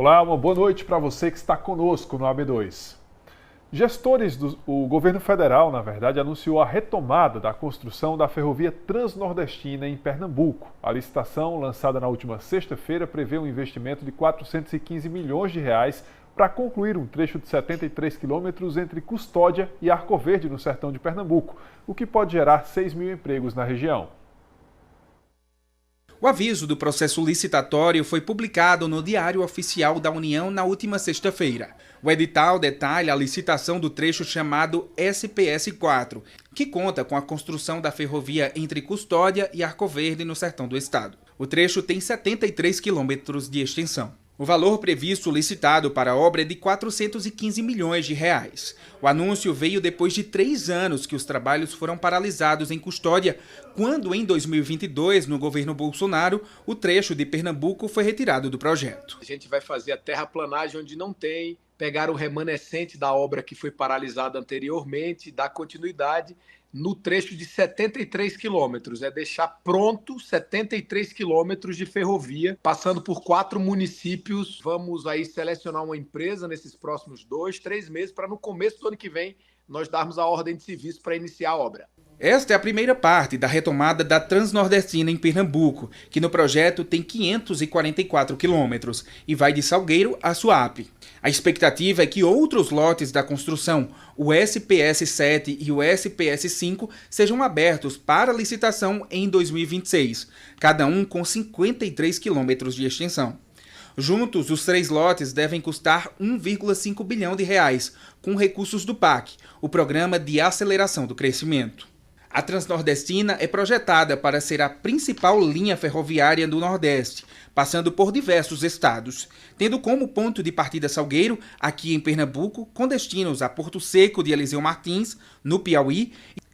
Olá, uma boa noite para você que está conosco no AB2. O governo federal, na verdade, anunciou a retomada da construção da ferrovia Transnordestina em Pernambuco. A licitação, lançada na última sexta-feira, prevê um investimento de 415 milhões de reais para concluir um trecho de 73 quilômetros entre Custódia e Arco Verde, no sertão de Pernambuco, o que pode gerar 6 mil empregos na região. O aviso do processo licitatório foi publicado no Diário Oficial da União na última sexta-feira. O edital detalha a licitação do trecho chamado SPS4, que conta com a construção da ferrovia entre Custódia e Arco Verde, no sertão do estado. O trecho tem 73 quilômetros de extensão. O valor previsto licitado para a obra é de 415 milhões de reais. O anúncio veio depois de 3 anos que os trabalhos foram paralisados em Custódia, quando em 2022, no governo Bolsonaro, o trecho de Pernambuco foi retirado do projeto. A gente vai fazer a terraplanagem onde não tem, pegar o remanescente da obra que foi paralisada anteriormente, dar continuidade no trecho de 73 quilômetros, deixar pronto 73 quilômetros de ferrovia, passando por 4 municípios. Vamos aí selecionar uma empresa nesses próximos 2, 3 meses, para no começo do ano que vem nós darmos a ordem de serviço para iniciar a obra. Esta é a primeira parte da retomada da Transnordestina em Pernambuco, que no projeto tem 544 quilômetros e vai de Salgueiro a Suape. A expectativa é que outros lotes da construção, o SPS7 e o SPS5, sejam abertos para licitação em 2026, cada um com 53 quilômetros de extensão. Juntos, os 3 lotes devem custar 1,5 bilhão de reais, com recursos do PAC, o Programa de Aceleração do Crescimento. A Transnordestina é projetada para ser a principal linha ferroviária do Nordeste, passando por diversos estados, tendo como ponto de partida Salgueiro, aqui em Pernambuco, com destinos a Porto Seco de Eliseu Martins, no Piauí,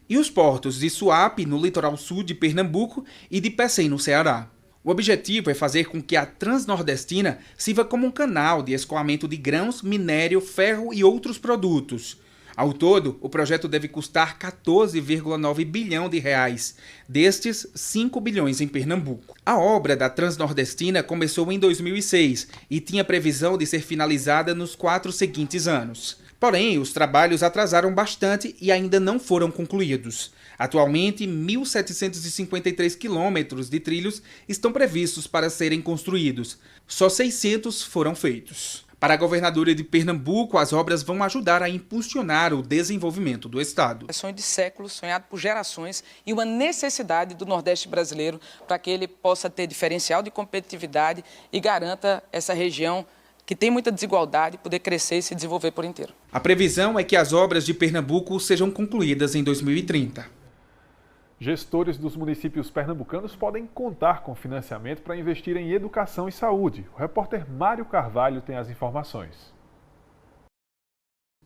e os portos de Suape, no litoral sul de Pernambuco, e de Pecém, no Ceará. O objetivo é fazer com que a Transnordestina sirva como um canal de escoamento de grãos, minério, ferro e outros produtos. Ao todo, o projeto deve custar 14,9 bilhão de reais, destes 5 bilhões em Pernambuco. A obra da Transnordestina começou em 2006 e tinha previsão de ser finalizada nos 4 seguintes anos. Porém, os trabalhos atrasaram bastante e ainda não foram concluídos. Atualmente, 1.753 quilômetros de trilhos estão previstos para serem construídos. Só 600 foram feitos. Para a governadora de Pernambuco, as obras vão ajudar a impulsionar o desenvolvimento do estado. É sonho de séculos, sonhado por gerações e uma necessidade do Nordeste brasileiro para que ele possa ter diferencial de competitividade e garanta essa região que tem muita desigualdade, poder crescer e se desenvolver por inteiro. A previsão é que as obras de Pernambuco sejam concluídas em 2030. Gestores dos municípios pernambucanos podem contar com financiamento para investir em educação e saúde. O repórter Mário Carvalho tem as informações.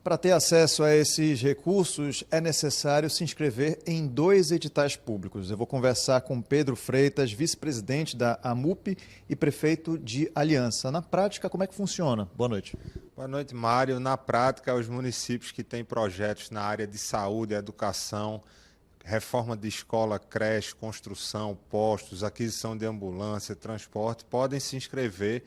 Para ter acesso a esses recursos, é necessário se inscrever em 2 editais públicos. Eu vou conversar com Pedro Freitas, vice-presidente da AMUP e prefeito de Aliança. Na prática, como é que funciona? Boa noite. Boa noite, Mário. Na prática, os municípios que têm projetos na área de saúde, educação, reforma de escola, creche, construção, postos, aquisição de ambulância, transporte, podem se inscrever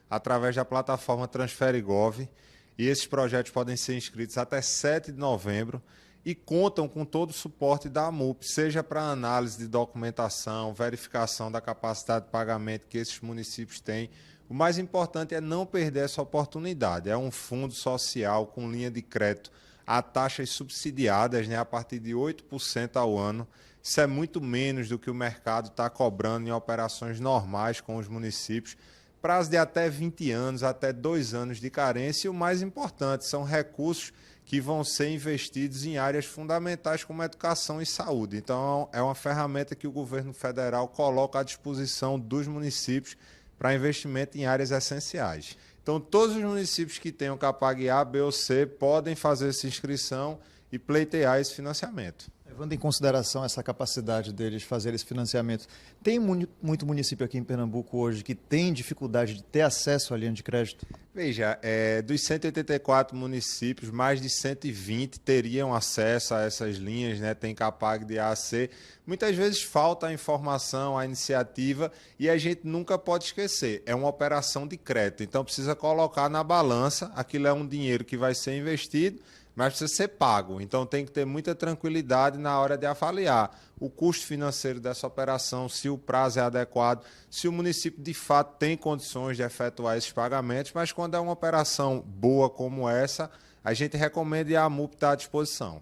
através da plataforma Transferigov, e esses projetos podem ser inscritos até 7 de novembro e contam com todo o suporte da AMUP, seja para análise de documentação, verificação da capacidade de pagamento que esses municípios têm. O mais importante é não perder essa oportunidade. É um fundo social com linha de crédito a taxas subsidiadas, a partir de 8% ao ano. Isso é muito menos do que o mercado está cobrando em operações normais com os municípios. Prazo de até 20 anos, até 2 anos de carência. E o mais importante, são recursos que vão ser investidos em áreas fundamentais como educação e saúde. Então, é uma ferramenta que o governo federal coloca à disposição dos municípios para investimento em áreas essenciais. Então, todos os municípios que tenham Capag A, B ou C podem fazer essa inscrição e pleitear esse financiamento. Levando em consideração essa capacidade deles fazer esse financiamento, tem muito município aqui em Pernambuco hoje que tem dificuldade de ter acesso à linha de crédito? Veja, dos 184 municípios, mais de 120 teriam acesso a essas linhas, né? Tem Capag de A a C. Muitas vezes falta a informação, a iniciativa, e a gente nunca pode esquecer, é uma operação de crédito, então precisa colocar na balança, aquilo é um dinheiro que vai ser investido, mas precisa ser pago. Então tem que ter muita tranquilidade na hora de avaliar o custo financeiro dessa operação, se o prazo é adequado, se o município de fato tem condições de efetuar esses pagamentos, mas quando é uma operação boa como essa, a gente recomenda e a AMUP está à disposição.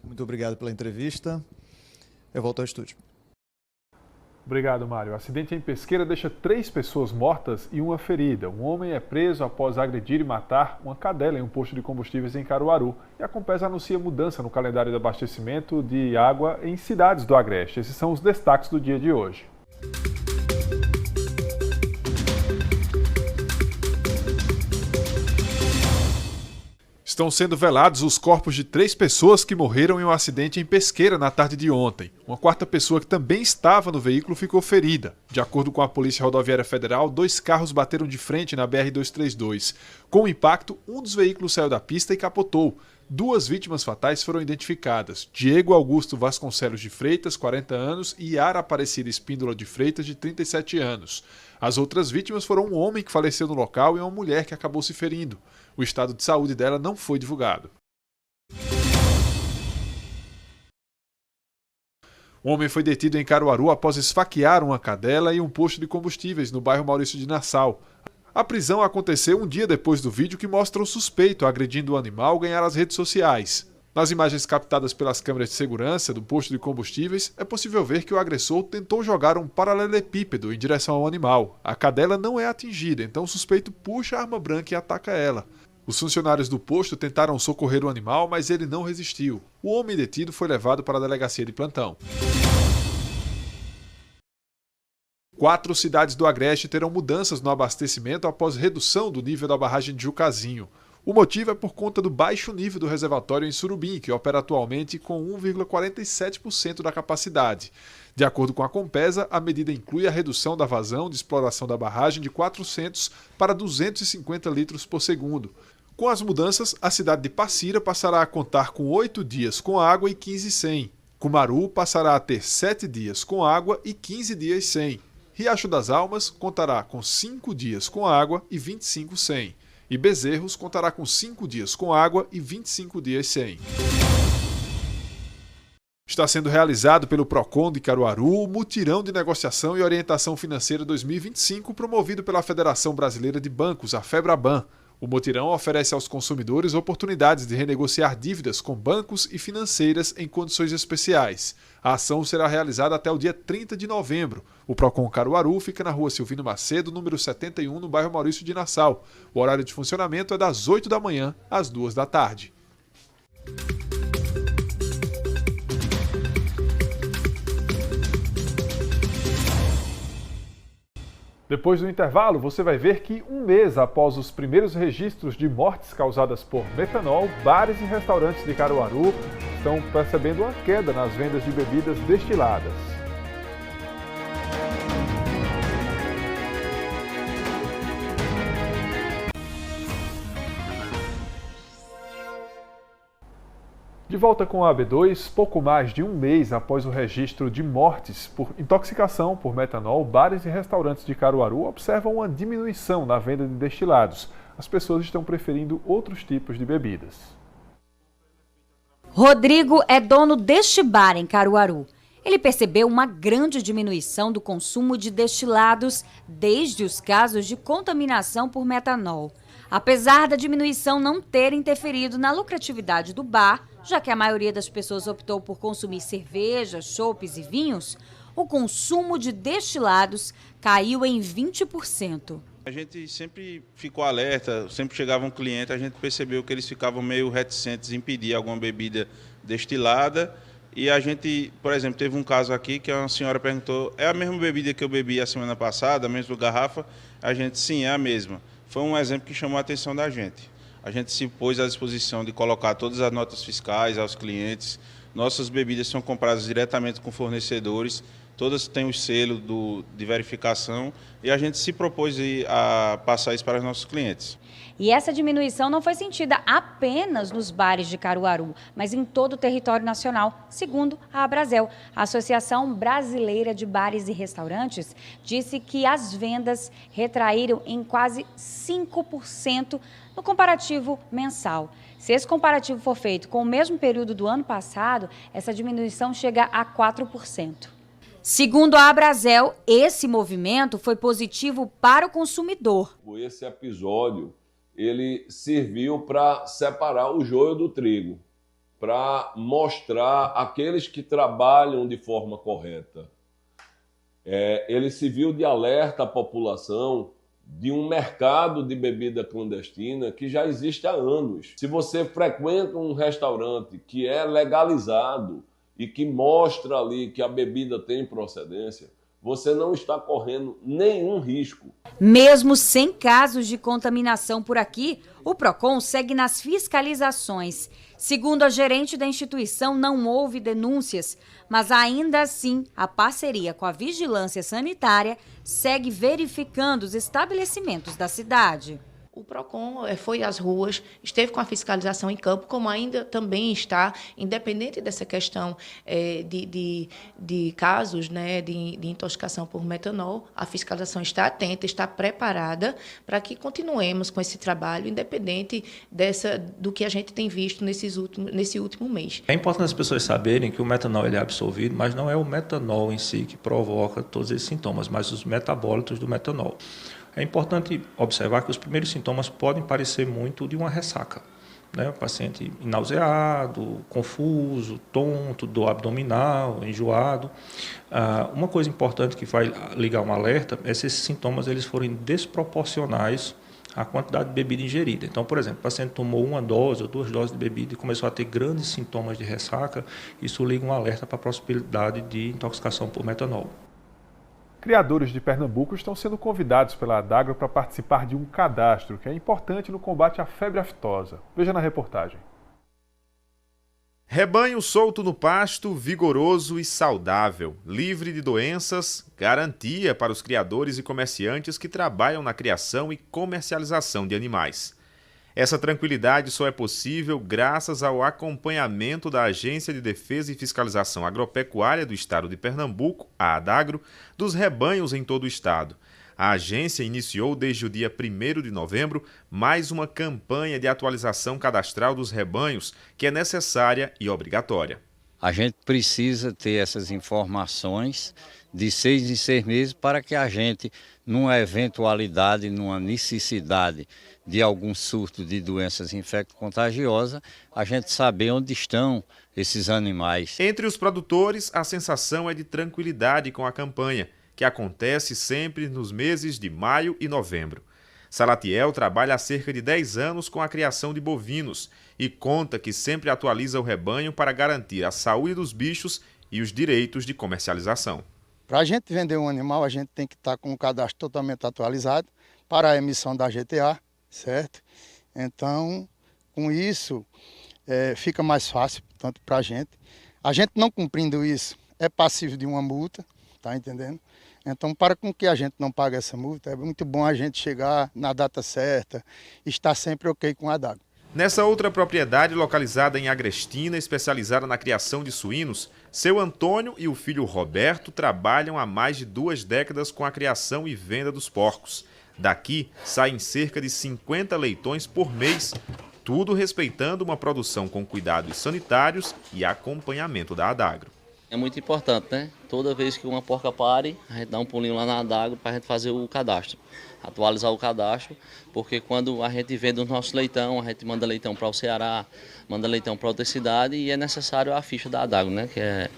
Muito obrigado pela entrevista. Eu volto ao estúdio. Obrigado, Mário. O acidente em Pesqueira deixa 3 pessoas mortas e uma ferida. Um homem é preso após agredir e matar uma cadela em um posto de combustíveis em Caruaru. E a Compesa anuncia mudança no calendário de abastecimento de água em cidades do Agreste. Esses são os destaques do dia de hoje. Estão sendo velados os corpos de 3 pessoas que morreram em um acidente em Pesqueira na tarde de ontem. Uma 4ª pessoa que também estava no veículo ficou ferida. De acordo com a Polícia Rodoviária Federal, 2 carros bateram de frente na BR-232. Com o impacto, um dos veículos saiu da pista e capotou. 2 vítimas fatais foram identificadas: Diego Augusto Vasconcelos de Freitas, 40 anos, e Yara Aparecida Espíndola de Freitas, de 37 anos. As outras vítimas foram um homem que faleceu no local e uma mulher que acabou se ferindo. O estado de saúde dela não foi divulgado. Um homem foi detido em Caruaru após esfaquear uma cadela em um posto de combustíveis no bairro Maurício de Nassau. A prisão aconteceu um dia depois do vídeo que mostra o suspeito agredindo o animal ganhar as redes sociais. Nas imagens captadas pelas câmeras de segurança do posto de combustíveis, é possível ver que o agressor tentou jogar um paralelepípedo em direção ao animal. A cadela não é atingida, então o suspeito puxa a arma branca e ataca ela. Os funcionários do posto tentaram socorrer o animal, mas ele não resistiu. O homem detido foi levado para a delegacia de plantão. 4 cidades do Agreste terão mudanças no abastecimento após redução do nível da barragem de Jucazinho. O motivo é por conta do baixo nível do reservatório em Surubim, que opera atualmente com 1,47% da capacidade. De acordo com a Compesa, a medida inclui a redução da vazão de exploração da barragem de 400 para 250 litros por segundo. Com as mudanças, a cidade de Passira passará a contar com 8 dias com água e 15 sem. Cumaru passará a ter 7 dias com água e 15 dias sem. Riacho das Almas contará com 5 dias com água e 25 sem. E Bezerros contará com 5 dias com água e 25 dias sem. Está sendo realizado pelo Procon de Caruaru o Mutirão de Negociação e Orientação Financeira 2025, promovido pela Federação Brasileira de Bancos, a FEBRABAN. O mutirão oferece aos consumidores oportunidades de renegociar dívidas com bancos e financeiras em condições especiais. A ação será realizada até o dia 30 de novembro. O Procon Caruaru fica na rua Silvino Macedo, número 71, no bairro Maurício de Nassau. O horário de funcionamento é das 8 da manhã às 2 da tarde. Depois do intervalo, você vai ver que um mês após os primeiros registros de mortes causadas por metanol, bares e restaurantes de Caruaru estão percebendo uma queda nas vendas de bebidas destiladas. De volta com a AB2, pouco mais de um mês após o registro de mortes por intoxicação por metanol, bares e restaurantes de Caruaru observam uma diminuição na venda de destilados. As pessoas estão preferindo outros tipos de bebidas. Rodrigo é dono deste bar em Caruaru. Ele percebeu uma grande diminuição do consumo de destilados desde os casos de contaminação por metanol. Apesar da diminuição não ter interferido na lucratividade do bar, já que a maioria das pessoas optou por consumir cerveja, chopes e vinhos, o consumo de destilados caiu em 20%. A gente sempre ficou alerta, sempre chegava um cliente, a gente percebeu que eles ficavam meio reticentes em pedir alguma bebida destilada. E a gente, por exemplo, teve um caso aqui que uma senhora perguntou: é a mesma bebida que eu bebi a semana passada, a mesma garrafa? A gente, sim, é a mesma. Foi um exemplo que chamou a atenção da gente. a gente se pôs à disposição de colocar todas as notas fiscais aos clientes. Nossas bebidas são compradas diretamente com fornecedores, todas têm o selo de verificação e a gente se propôs a passar isso para os nossos clientes. E essa diminuição não foi sentida apenas nos bares de Caruaru, mas em todo o território nacional, segundo a Abrazel. A Associação Brasileira de Bares e Restaurantes disse que as vendas retraíram em quase 5% no comparativo mensal. Se esse comparativo for feito com o mesmo período do ano passado, essa diminuição chega a 4%. Segundo a Abrazel, esse movimento foi positivo para o consumidor. Esse episódio ele serviu para separar o joio do trigo, para mostrar aqueles que trabalham de forma correta. Ele serviu de alerta à população de um mercado de bebida clandestina que já existe há anos. Se você frequenta um restaurante que é legalizado e que mostra ali que a bebida tem procedência, você não está correndo nenhum risco. Mesmo sem casos de contaminação por aqui, o PROCON segue nas fiscalizações. Segundo a gerente da instituição, não houve denúncias, mas ainda assim a parceria com a Vigilância Sanitária segue verificando os estabelecimentos da cidade. O PROCON foi às ruas, esteve com a fiscalização em campo, como ainda também está, independente dessa questão de casos, né, de intoxicação por metanol, a fiscalização está atenta, está preparada para que continuemos com esse trabalho, independente do que a gente tem visto nesse último mês. É importante as pessoas saberem que o metanol ele é absorvido, mas não é o metanol em si que provoca todos esses sintomas, mas os metabólitos do metanol. É importante observar que os primeiros sintomas podem parecer muito de uma ressaca, né? O paciente nauseado, confuso, tonto, dor abdominal, enjoado. Uma coisa importante que vai ligar um alerta é se esses sintomas eles forem desproporcionais à quantidade de bebida ingerida. Então, por exemplo, o paciente tomou 1 dose ou 2 doses de bebida e começou a ter grandes sintomas de ressaca, isso liga um alerta para a possibilidade de intoxicação por metanol. Criadores de Pernambuco estão sendo convidados pela Adagro para participar de um cadastro que é importante no combate à febre aftosa. Veja na reportagem. Rebanho solto no pasto, vigoroso e saudável, livre de doenças, garantia para os criadores e comerciantes que trabalham na criação e comercialização de animais. Essa tranquilidade só é possível graças ao acompanhamento da Agência de Defesa e Fiscalização Agropecuária do Estado de Pernambuco, a Adagro, dos rebanhos em todo o estado. A agência iniciou desde o dia 1º de novembro mais uma campanha de atualização cadastral dos rebanhos, que é necessária e obrigatória. A gente precisa ter essas informações de 6 em 6 meses para que a gente, numa eventualidade, numa necessidade de algum surto de doenças infecto-contagiosas, a gente saber onde estão esses animais. Entre os produtores, a sensação é de tranquilidade com a campanha, que acontece sempre nos meses de maio e novembro. Salatiel trabalha há cerca de 10 anos com a criação de bovinos e conta que sempre atualiza o rebanho para garantir a saúde dos bichos e os direitos de comercialização. Para a gente vender um animal, a gente tem que estar com o cadastro totalmente atualizado para a emissão da GTA, certo? Então, com isso, fica mais fácil, tanto para a gente. A gente não cumprindo isso, é passível de uma multa, tá entendendo? Então, para com que a gente não pague essa multa, é muito bom a gente chegar na data certa e estar sempre ok com a Adagro. Nessa outra propriedade localizada em Agrestina, especializada na criação de suínos, seu Antônio e o filho Roberto trabalham há mais de 2 décadas com a criação e venda dos porcos. Daqui saem cerca de 50 leitões por mês, tudo respeitando uma produção com cuidados sanitários e acompanhamento da Adagro. É muito importante, né? Toda vez que uma porca pare, a gente dá um pulinho lá na Adagro para a gente fazer o cadastro, atualizar o cadastro, porque quando a gente vende o nosso leitão, a gente manda leitão para o Ceará, manda leitão para outra cidade e é necessário a ficha da Adagro, né? Que é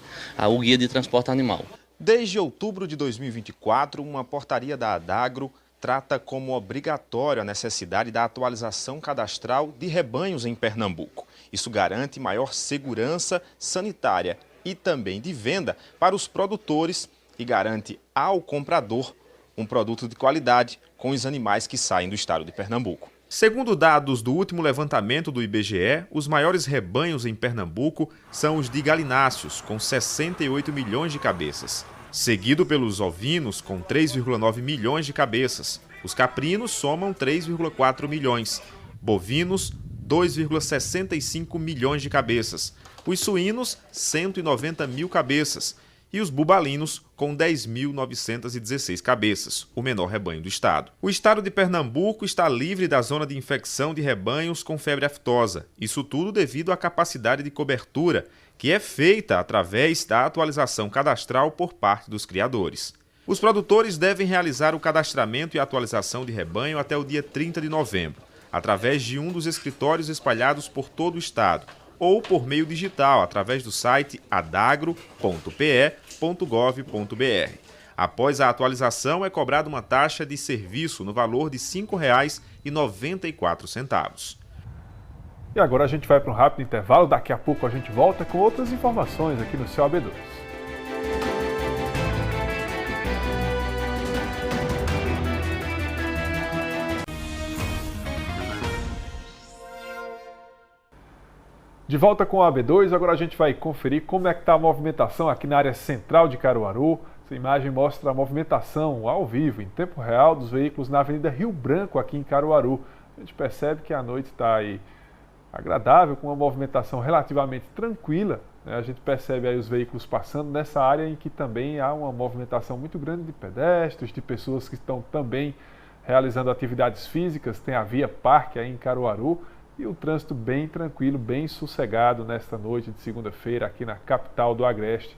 o guia de transporte animal. Desde outubro de 2024, uma portaria da Adagro trata como obrigatória a necessidade da atualização cadastral de rebanhos em Pernambuco. Isso garante maior segurança sanitária e também de venda para os produtores e garante ao comprador um produto de qualidade com os animais que saem do estado de Pernambuco. Segundo dados do último levantamento do IBGE, os maiores rebanhos em Pernambuco são os de galináceos, com 68 milhões de cabeças, seguido pelos ovinos, com 3,9 milhões de cabeças. Os caprinos somam 3,4 milhões, bovinos, 2,65 milhões de cabeças, os suínos, 190 mil cabeças, e os bubalinos, com 10.916 cabeças, o menor rebanho do estado. O estado de Pernambuco está livre da zona de infecção de rebanhos com febre aftosa, isso tudo devido à capacidade de cobertura, que é feita através da atualização cadastral por parte dos criadores. Os produtores devem realizar o cadastramento e atualização de rebanho até o dia 30 de novembro, através de um dos escritórios espalhados por todo o estado, ou por meio digital, através do site adagro.pe.gov.br. Após a atualização, é cobrada uma taxa de serviço no valor de R$ 5,94. E agora a gente vai para um rápido intervalo, daqui a pouco a gente volta com outras informações aqui no seu AB2. De volta com o AB2, agora a gente vai conferir como é que está a movimentação aqui na área central de Caruaru. Essa imagem mostra a movimentação ao vivo, em tempo real, dos veículos na Avenida Rio Branco, aqui em Caruaru. A gente percebe que a noite está aí agradável, com uma movimentação relativamente tranquila, né? A gente percebe aí os veículos passando nessa área em que também há uma movimentação muito grande de pedestres, de pessoas que estão também realizando atividades físicas. Tem a Via Parque aí em Caruaru. E o trânsito bem tranquilo, bem sossegado nesta noite de segunda-feira aqui na capital do Agreste.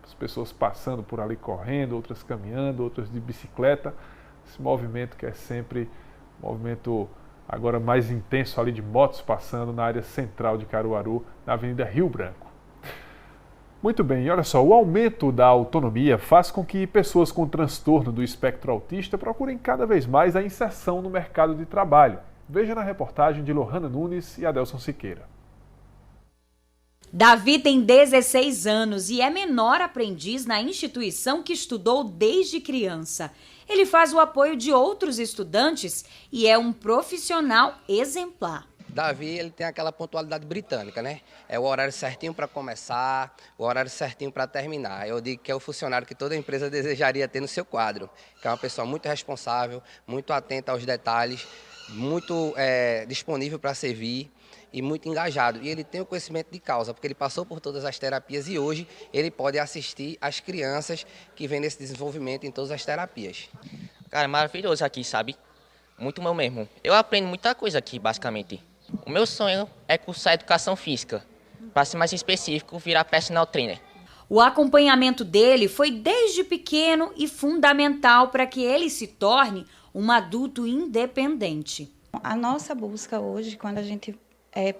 As pessoas passando por ali correndo, outras caminhando, outras de bicicleta. Esse movimento que é sempre um movimento agora mais intenso ali de motos passando na área central de Caruaru, na Avenida Rio Branco. Muito bem, e olha só, o aumento da autonomia faz com que pessoas com transtorno do espectro autista procurem cada vez mais a inserção no mercado de trabalho. Veja na reportagem de Lohana Nunes e Adelson Siqueira. Davi tem 16 anos e é menor aprendiz na instituição que estudou desde criança. Ele faz o apoio de outros estudantes e é um profissional exemplar. Davi, ele tem aquela pontualidade britânica, né? É o horário certinho para começar, o horário certinho para terminar. Eu digo que é o funcionário que toda empresa desejaria ter no seu quadro, que é uma pessoa muito responsável, muito atenta aos detalhes, muito disponível para servir e muito engajado. E ele tem o conhecimento de causa, porque ele passou por todas as terapias e hoje ele pode assistir as crianças que vêm nesse desenvolvimento em todas as terapias. Cara, é maravilhoso aqui, sabe? Muito bom mesmo. Eu aprendo muita coisa aqui, basicamente. O meu sonho é cursar educação física, para ser mais específico, virar personal trainer. O acompanhamento dele foi desde pequeno e fundamental para que ele se torne um adulto independente. A nossa busca hoje, quando a gente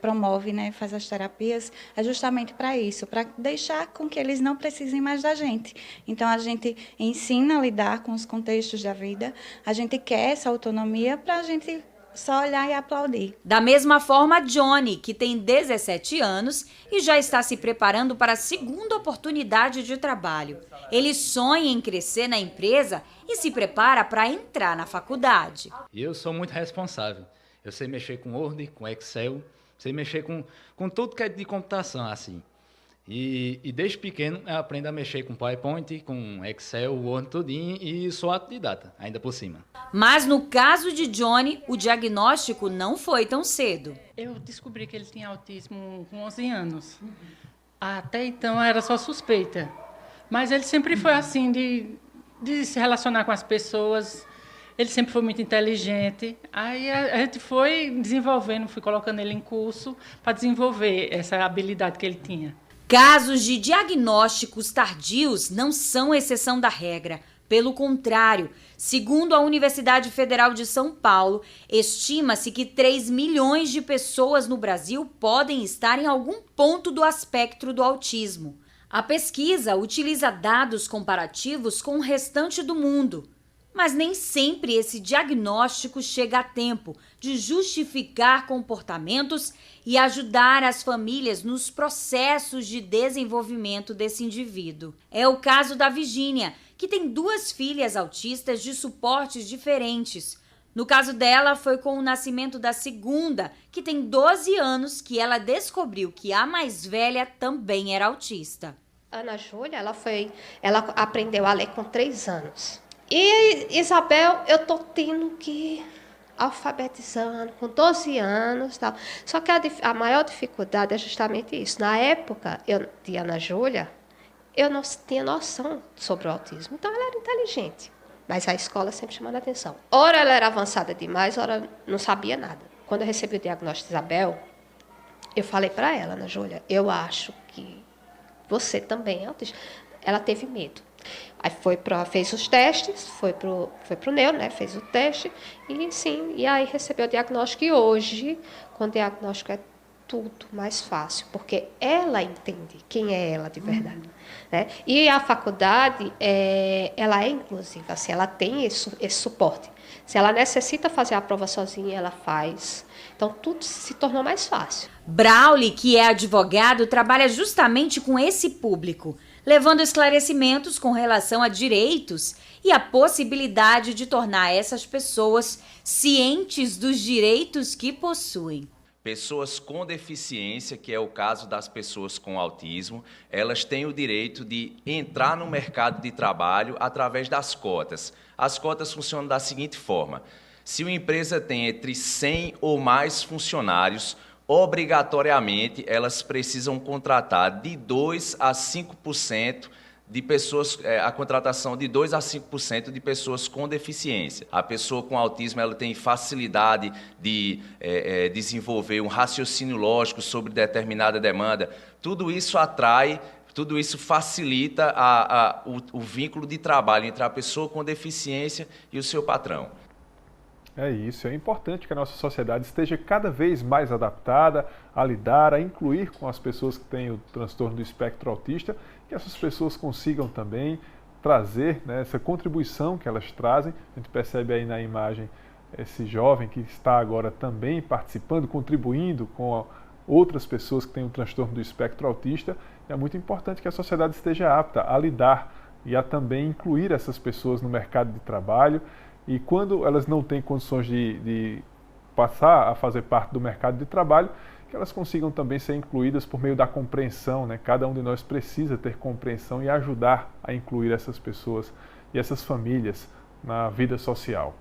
promove, né, faz as terapias, é justamente para isso, para deixar com que eles não precisem mais da gente. Então, a gente ensina a lidar com os contextos da vida, a gente quer essa autonomia para a gente só olhar e aplaudir. Da mesma forma, Johnny, que tem 17 anos e já está se preparando para a segunda oportunidade de trabalho. Ele sonha em crescer na empresa e se prepara para entrar na faculdade. Eu sou muito responsável. Eu sei mexer com Word, com Excel, sei mexer com tudo que é de computação, assim. E desde pequeno eu aprendo a mexer com PowerPoint, com Excel, Word, tudinho, e sou autodidata, ainda por cima. Mas no caso de Johnny, o diagnóstico não foi tão cedo. Eu descobri que ele tinha autismo com 11 anos. Até então era só suspeita. Mas ele sempre foi assim, de se relacionar com as pessoas. Ele sempre foi muito inteligente. Aí a gente foi desenvolvendo, fui colocando ele em curso para desenvolver essa habilidade que ele tinha. Casos de diagnósticos tardios não são exceção da regra. Pelo contrário, segundo a Universidade Federal de São Paulo, estima-se que 3 milhões de pessoas no Brasil podem estar em algum ponto do espectro do autismo. A pesquisa utiliza dados comparativos com o restante do mundo, mas nem sempre esse diagnóstico chega a tempo de justificar comportamentos e ajudar as famílias nos processos de desenvolvimento desse indivíduo. É o caso da Virgínia, que tem 2 filhas autistas de suportes diferentes. No caso dela, foi com o nascimento da segunda, que tem 12 anos, que ela descobriu que a mais velha também era autista. Ana Júlia, ela aprendeu a ler com 3 anos. E Isabel, eu estou tendo que alfabetizando com 12 anos. Tal. Só que a maior dificuldade é justamente isso. Na época de Ana Júlia, eu não tinha noção sobre o autismo. Então, ela era inteligente. Mas a escola sempre chamando a atenção. Ora ela era avançada demais, ora não sabia nada. Quando eu recebi o diagnóstico de Isabel, eu falei para ela, Ana Júlia, eu acho que você também é autista. Ela teve medo. Aí fez os testes, foi pro neuro, né? Fez o teste e sim, e aí recebeu o diagnóstico. E hoje, com o diagnóstico é tudo mais fácil, porque ela entende quem é ela de verdade. Né? E a faculdade, ela é inclusiva, assim, ela tem esse suporte. Se ela necessita fazer a prova sozinha, ela faz. Então, tudo se tornou mais fácil. Brauli, que é advogado, trabalha justamente com esse público, levando esclarecimentos com relação a direitos e a possibilidade de tornar essas pessoas cientes dos direitos que possuem. Pessoas com deficiência, que é o caso das pessoas com autismo, elas têm o direito de entrar no mercado de trabalho através das cotas. As cotas funcionam da seguinte forma: se uma empresa tem entre 100 ou mais funcionários, obrigatoriamente elas precisam contratar de 2 a 5% de pessoas, a contratação de 2 a 5% de pessoas com deficiência. A pessoa com autismo ela tem facilidade de desenvolver um raciocínio lógico sobre determinada demanda. Tudo isso atrai, tudo isso facilita o vínculo de trabalho entre a pessoa com deficiência e o seu patrão. É isso, é importante que a nossa sociedade esteja cada vez mais adaptada a lidar, a incluir com as pessoas que têm o transtorno do espectro autista, que essas pessoas consigam também trazer, né, essa contribuição que elas trazem. A gente percebe aí na imagem esse jovem que está agora também participando, contribuindo com outras pessoas que têm o transtorno do espectro autista. É muito importante que a sociedade esteja apta a lidar e a também incluir essas pessoas no mercado de trabalho. E quando elas não têm condições de passar a fazer parte do mercado de trabalho, que elas consigam também ser incluídas por meio da compreensão, né? Cada um de nós precisa ter compreensão e ajudar a incluir essas pessoas e essas famílias na vida social.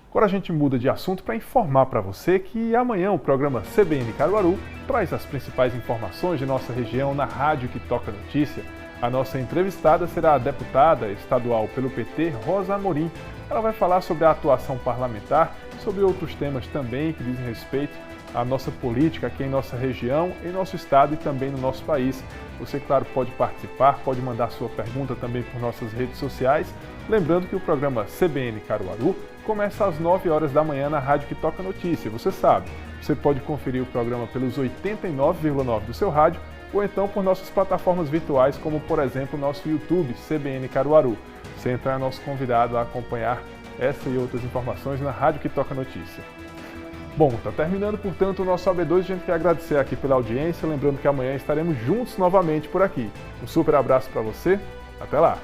Agora a gente muda de assunto para informar para você que amanhã o programa CBN Caruaru traz as principais informações de nossa região na Rádio que Toca Notícia. A nossa entrevistada será a deputada estadual pelo PT, Rosa Amorim. Ela vai falar sobre a atuação parlamentar e sobre outros temas também que dizem respeito à nossa política aqui em nossa região, em nosso estado e também no nosso país. Você, claro, pode participar, pode mandar sua pergunta também por nossas redes sociais. Lembrando que o programa CBN Caruaru começa às 9 horas da manhã na Rádio que Toca Notícia. Você sabe, você pode conferir o programa pelos 89,9 do seu rádio ou então por nossas plataformas virtuais, como por exemplo o nosso YouTube, CBN Caruaru. Você então é nosso convidado a acompanhar essa e outras informações na Rádio que Toca Notícia. Bom, está terminando, portanto, o nosso AB2. A gente quer agradecer aqui pela audiência, lembrando que amanhã estaremos juntos novamente por aqui. Um super abraço para você, até lá!